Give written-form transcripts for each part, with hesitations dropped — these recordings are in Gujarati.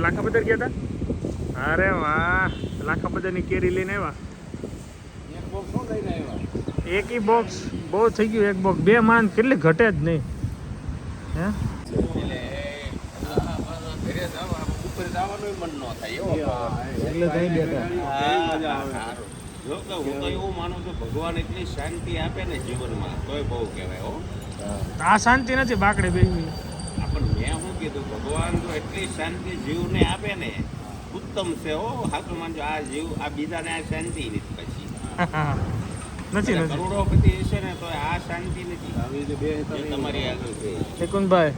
લાખા પદ્ધર ગયા હતા. અરે વાહ, લાખા પદ્ધરની કેરી લઈને આવ્યા. એક બોક્સ બહુ થઈ ગયું. એક બોક્સ 2 માન કેટલી ઘટે જ નહીં. હે ભગવાન એટલી શાંતિ આપે ને જીવનમાં તોય બહુ કહેવાય. આ શાંતિ નથી બાકડે બેસી. પણ મેં શું કીધું, ભગવાન તો એટલી શાંતિ જીવને આપે ને ઉત્તમ છે. સાચું માનજો, આ જીવ આ બીજાને આ શાંતિ નથી. પછી નથી કરોડોપતિ હશે ને તો આ શાંતિ નથી. તમારી આગળ છે નિકુંજભાઈ,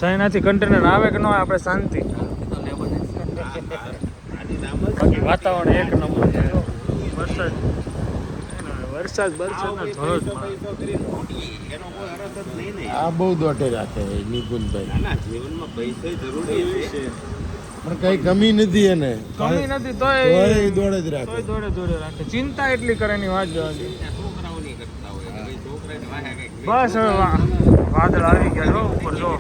ચાઇનાથી કન્ટેનર આવે કે ન આવે, આપણે શાંતિ. બાકી વાતાવરણ એક નંબર છે. વરસાદ આ બહુ દોઢે રાખે નિકુંજભાઈ. જીવનમાં પૈસા જરૂરી છે પણ કઈ કમી નથી એને. કમી નથી તોય દોડે જ રાખે. દોડે રાખે. ચિંતા એટલી કરે ની વાત જવાની. છોકરાઓ નહીં કરતા હોય. છોકરાને વાહે બસ હવે વાદળ આવી ગયા જો ઉપર જો.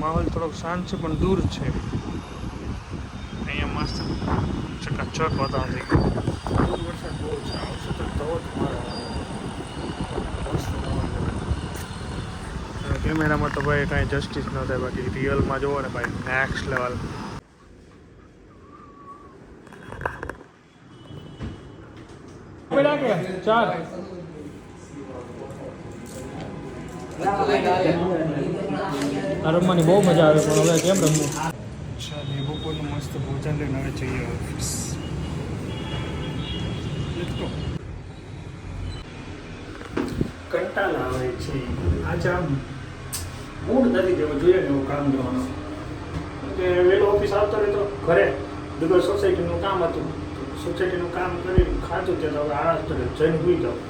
માહોલ થોડોક શાંત છે પણ દૂર છે. અહીંયા મસ્ત ચકાચક વાતાવરણ થઈ ગયું. વરસાદ બહુ છે. આવશે તો કેમેરામાં તો ભાઈ કાંઈ જસ્ટિસ ન થાય. બાકી રિયલમાં જોવો ને ભાઈ નેક્સ્ટ લેવલ. ચાર રમવાની બહુ મજા આવે પણ હવે કેમ રમવું. અચ્છા, બપોરનું મસ્ત ભોજન લઈને હવે જઈએ ઓફિસ. કંટાળા આવે છે આજે. આમ મૂડ નથી દેવો જોઈએ ને એવું કામ કરવાનું. કે વહેલો ઓફિસ આવતો રહે તો ઘરે બીકોઝ સોસાયટીનું કામ હતું. સોસાયટીનું કામ કરી ખાતું ત્યાં હવે આળસ કરે જઈને ભૂલી જાઉં.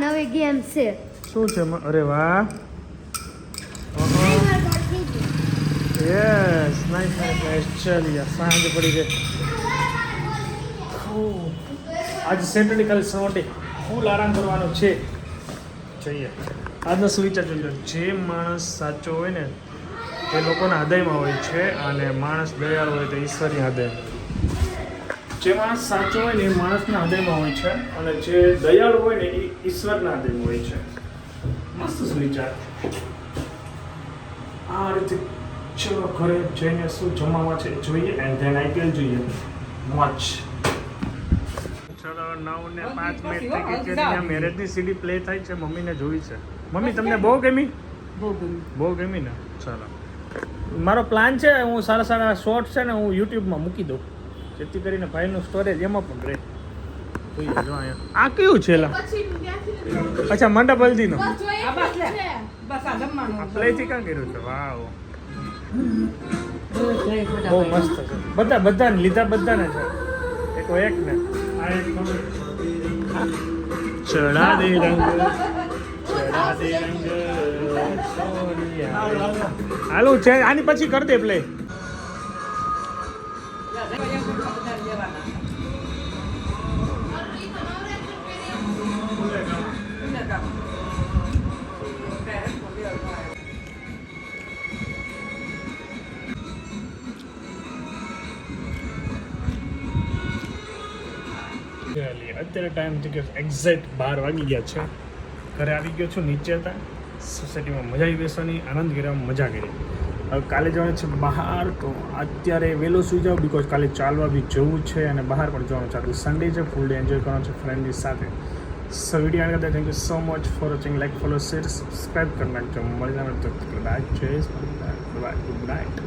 નવી ગેમ છે. શું છે? અરે વાહ, યસ, નાઈસ નાઈસ નાઈસ. ચાલ સાંજ પડી ગઈ. આજે સેટરડે, કાલે સન્ડે ફૂલ આરામ કરવાનો છે. જોઈએ આજનો સુવિચાર જોઈ. જે માણસ સાચો હોય ને તે લોકોના હૃદયમાં હોય છે, અને માણસ દયાળુ હોય તો ઈશ્વરની હૃદય. જે માણસ સાચો હોય ને એ માણસના હૃદયમાં હોય છે, અને જે દયાળુ હોય ને એ ઈશ્વરના હૃદયમાં હોય છે. મસ્ત સુવિચાર. આ રીતે ચલો ઘરે જઈને શું જમવામાં છે જોઈએ, એન્ડ ધેન આઈપીએલ જોઈએ. મોચ. ચલો 9:05 મેરેજની સીડી પ્લે થાય છે. મમ્મીને જોઈ છે. મમ્મી તમને બહુ ગમી? બહુ ગમી ને? ચાલો, મારો પ્લાન છે હું સારા સારા શોર્ટ છે ને હું યુટ્યુબમાં મૂકી દઉં, જેથી કરીને ભાઈનું સ્ટોરેજ એમાં પણ રહે. જો અહીંયા આ કયું છે? અચ્છા, મંડપ હલ્દીનો પ્લેથી ક્યાં કર્યું છે? વાવ, બહુ મસ્ત છે. બધાને લીધા, બધાને છે. એક ને આ એક ચડા દે રંગ, ચડા દે રંગ. હાલું છે, આની પછી કરી દે પ્લે. અત્યારે ટાઈમ થઈ ગયો એક્ઝેક્ટ 12 વાગી ગયા છે. ઘરે આવી ગયો છું. નીચે હતા સોસાયટીમાં મજા આવી બેસવાની, આનંદ કર્યા, મજા કરી. હવે કાલે જવાનું છે બહાર, તો અત્યારે વહેલો સૂઈ જાઉં બિકોઝ કાલે ચાલવા બી જવું છે અને બહાર પણ જવાનું છે. આજે સન્ડે છે, ફૂલ ડે એન્જોય કરવાનો છે ફ્રેન્ડની સાથે. સો વિડીયો આગળ thank you so much for watching. Like, follow, share, subscribe કરી નાખજો. મળી જવાનું તો બાય. Good night.